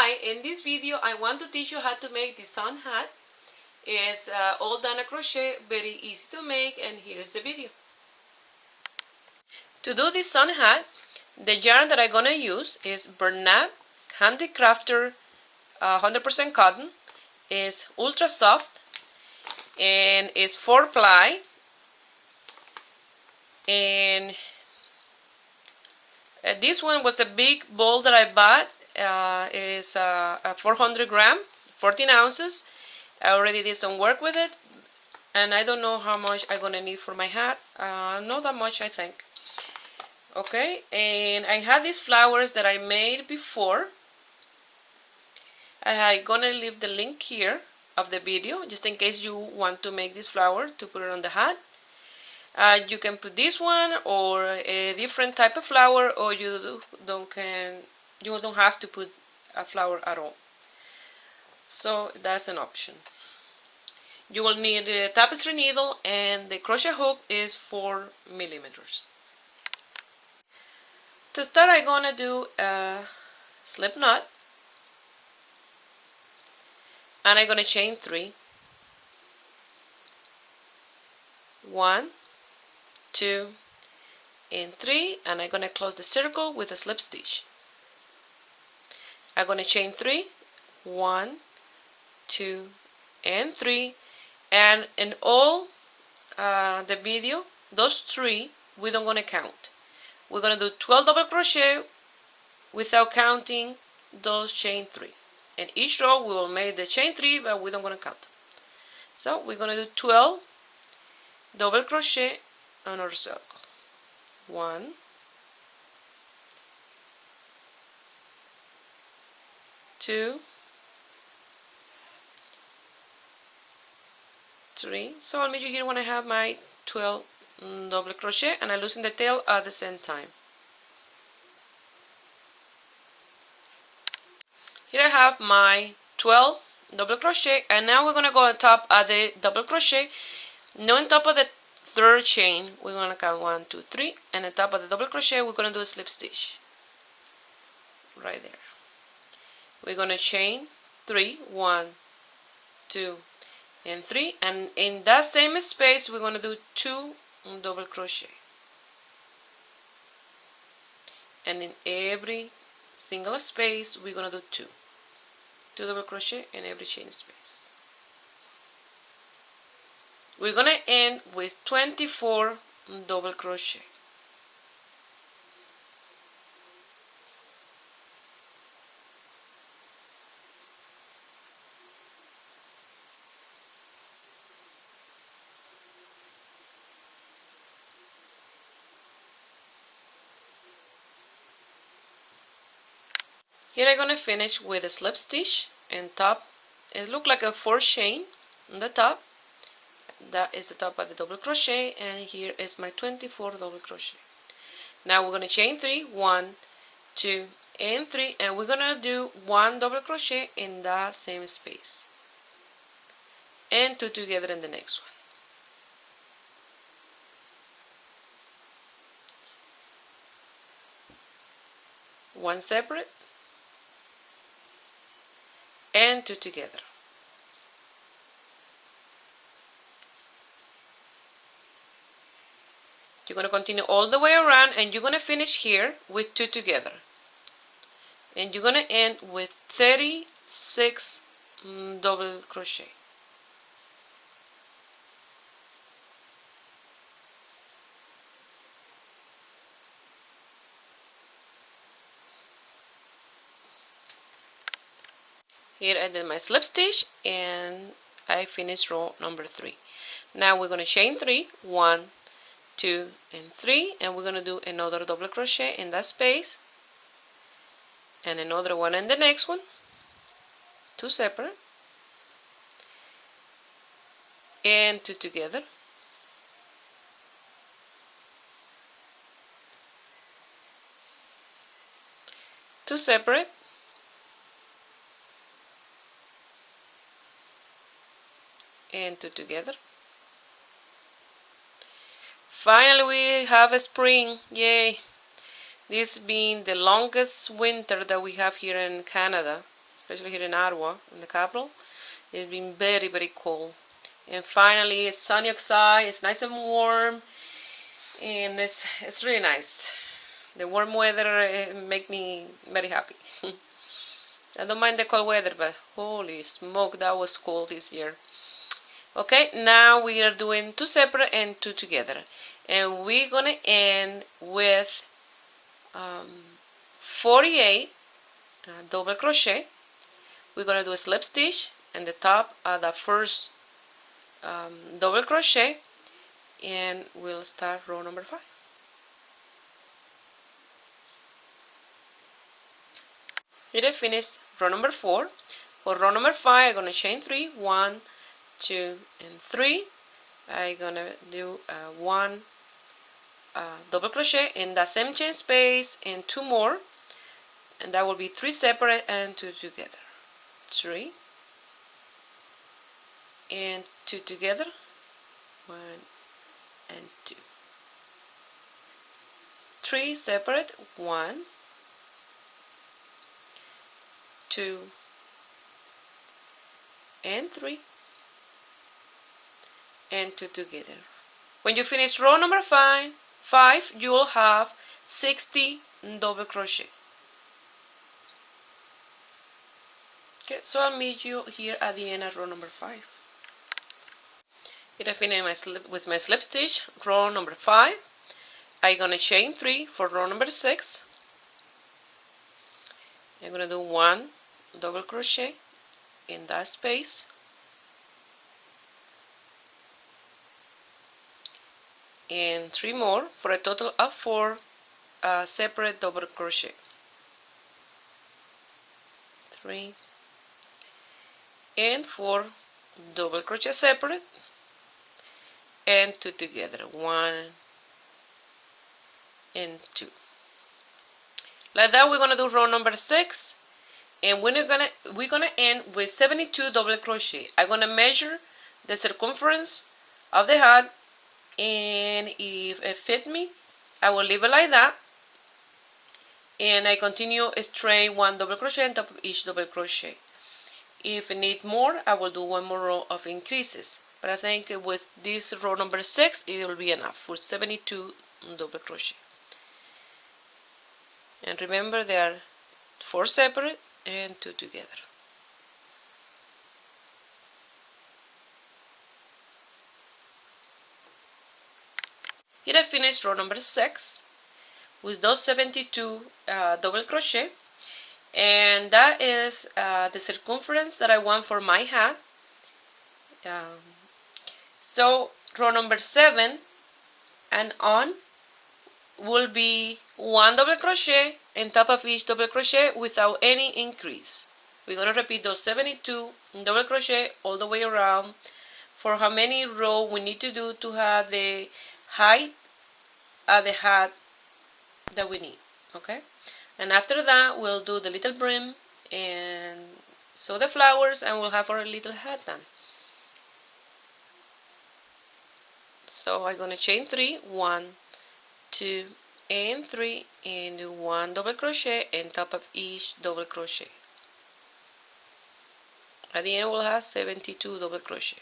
Hi, in this video I want to teach you how to make the sun hat. It's all done a crochet, very easy to make, and here's the video. To do this sun hat, the yarn that I'm gonna use is Bernat Handicrafter 100% cotton. It's ultra soft and it's 4-ply, and this one was a big ball that I bought. Is a 400 gram, 14 ounces. I already did some work with it, and I don't know how much I'm gonna need for my hat. Not that much, I think. Okay, and I had these flowers that I made before. I'm gonna leave the link here of the video, just in case you want to make this flower to put it on the hat. You can put this one or a different type of flower, or you don't have to put a flower at all. So that's an option. You will need a tapestry needle, and the crochet hook is 4 millimeters. To start, I'm gonna do a slip knot, and I'm gonna chain 3. 1, 2, and 3, and I'm gonna close the circle with a slip stitch. I'm gonna chain 3, 1, 2, and 3, and in all the video, those 3 we don't gonna count. We're gonna do 12 double crochet without counting those chain 3. In each row we will make the chain 3, but we don't gonna count them. So we're gonna do 12 double crochet on our circle. 1, 2, 3. So I'll meet you here when I have my 12 double crochet, and I loosen the tail at the same time. Here I have my 12 double crochet, and now we're gonna go on top of the double crochet. Now on top of the third chain, we're gonna count 1, 2, 3, and on top of the double crochet, we're gonna do a slip stitch right there. We're gonna chain 3, 1, 2, and 3, and in that same space, we're gonna do 2 double crochet, and in every single space, we're gonna do 2 double crochet in every chain space. We're gonna end with 24 double crochet. Here I'm gonna finish with a slip stitch and top. It looks like a 4 chain on the top. That is the top of the double crochet, and here is my 24 double crochet. Now we're gonna chain 3, 1, 2, and 3, and we're gonna do 1 double crochet in that same space, and 2 together in the next one. 1 separate, and 2 together. You're going to continue all the way around, and you're going to finish here with 2 together. And you're going to end with 36 double crochet. Here I did my slip stitch, and I finished row number 3. Now we're going to chain 3, 1, 2, and 3, and we're going to do another double crochet in that space, and another one in the next one, 2 separate, and 2 together, two separate, and 2 together. Finally, we have a spring. Yay! This being the longest winter that we have here in Canada. especially here in Ottawa, in the capital. It's been very, very cold. And finally, it's sunny outside. It's nice and warm, and it's really nice. The warm weather make me very happy. I don't mind the cold weather, but holy smoke, that was cold this year. Okay, now we are doing 2 separate and 2 together, and we're gonna end with 48 double crochet. We're gonna do a slip stitch in the top of the first double crochet, and we'll start row number 5. Here I finished row number 4. For row number 5, I'm gonna chain 3, 1, 2, and 3. I'm gonna do 1 double crochet in the same chain space and 2 more, and that will be 3 separate and 2 together. 3 and 2 together, 1 and 2. 3 separate, 1, 2, and 3, and 2 together. When you finish row number 5, you will have 60 double crochet. Okay, so I'll meet you here at the end of row number 5. Here I finish with my slip stitch, row number 5. I'm gonna chain 3 for row number 6. I'm gonna do 1 double crochet in that space, and 3 more for a total of 4 separate double crochet. 3 and 4 double crochet separate, and 2 together, 1 and 2. Like that, we're gonna do row number 6, and we're gonna end with 72 double crochet. I'm gonna measure the circumference of the hat, and if it fit me, I will leave it like that, and I continue straight 1 double crochet on top of each double crochet. If I need more, I will do 1 more row of increases, but I think with this row number 6 it will be enough for 72 double crochet. And remember, there are 4 separate and 2 together. Here I finished row number 6 with those 72 double crochet, and that is the circumference that I want for my hat. So row number 7 and on will be 1 double crochet on top of each double crochet without any increase. We're going to repeat those 72 double crochet all the way around for how many rows we need to do to have the height of the hat that we need. Okay, and after that we'll do the little brim and sew the flowers, and we'll have our little hat done. So I'm going to chain 3, 1, 2, and 3, and do 1 double crochet on top of each double crochet. At the end we'll have 72 double crochet.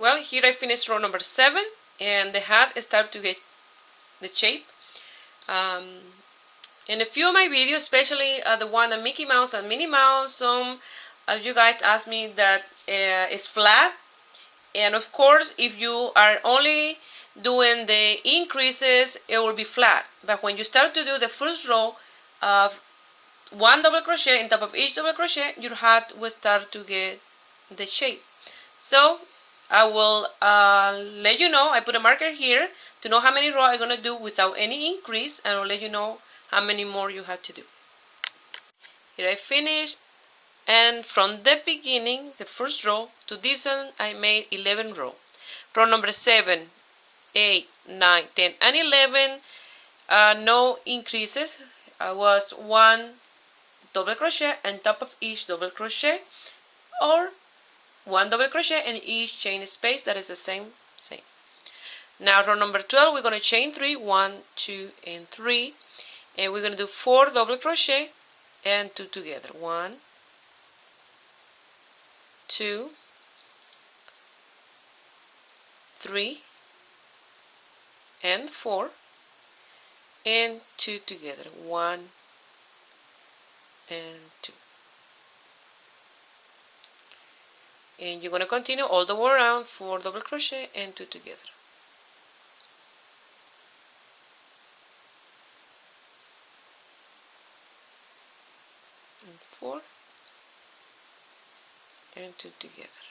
Well, here I finished row number 7, and the hat started to get the shape. In a few of my videos, especially the one on Mickey Mouse and Minnie Mouse, some of you guys asked me that it's flat, and of course if you are only doing the increases, it will be flat. But when you start to do the first row of 1 double crochet on top of each double crochet, your hat will start to get the shape. So I will let you know. I put a marker here to know how many rows I'm going to do without any increase, and I'll let you know how many more you have to do. Here I finished, and from the beginning, the first row to this one, I made 11 rows. Row number 7, 8, 9, 10, and 11, no increases. I was 1 double crochet on top of each double crochet, or 1 double crochet in each chain space that is the same. Now row number 12, we're going to chain 3, 1, 2, and 3, and we're going to do 4 double crochet and 2 together. 1, 2, 3, and 4, and 2 together. 1 and 2. And you're going to continue all the way around, 4 double crochet and 2 together. And 4 and 2 together.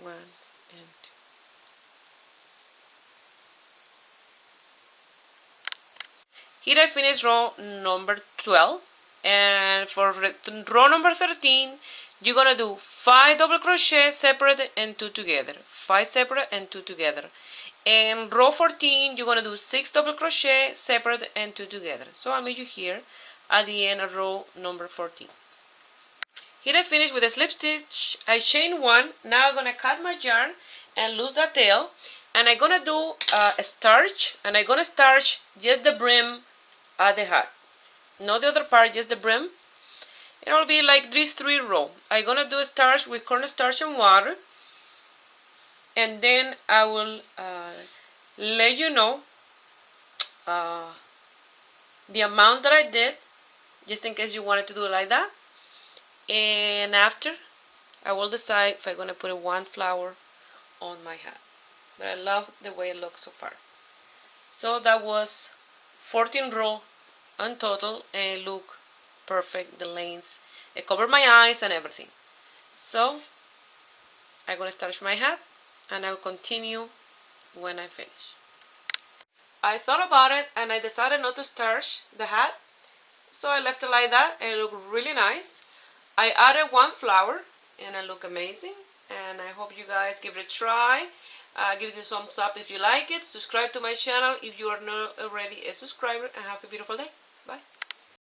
1 and 2. Here I finished row number 12, and for row number 13 you're gonna do 5 double crochet separate and 2 together, 5 separate and 2 together. And row 14 you're gonna do 6 double crochet separate and 2 together. So I'll meet you here at the end of row number 14. Here I finished with a slip stitch. I chain 1. Now I'm gonna cut my yarn and loose the tail, and I'm gonna do a starch, and I'm gonna starch just the brim at the hat, not the other part, just the brim. It'll be like these 3 rows. I'm gonna do a starch with cornstarch and water, and then I will let you know the amount that I did, just in case you wanted to do it like that. And after, I will decide if I'm gonna put one flower on my hat. But I love the way it looks so far. So that was 14 rows on total, and it look perfect, the length. It covered my eyes and everything. So I'm gonna starch my hat, and I'll continue when I finish. I thought about it, and I decided not to starch the hat, so I left it like that, and it looked really nice. I added 1 flower, and it looked amazing, and I hope you guys give it a try. Give it a thumbs up if you like it. Subscribe to my channel if you are not already a subscriber, and have a beautiful day. Bye.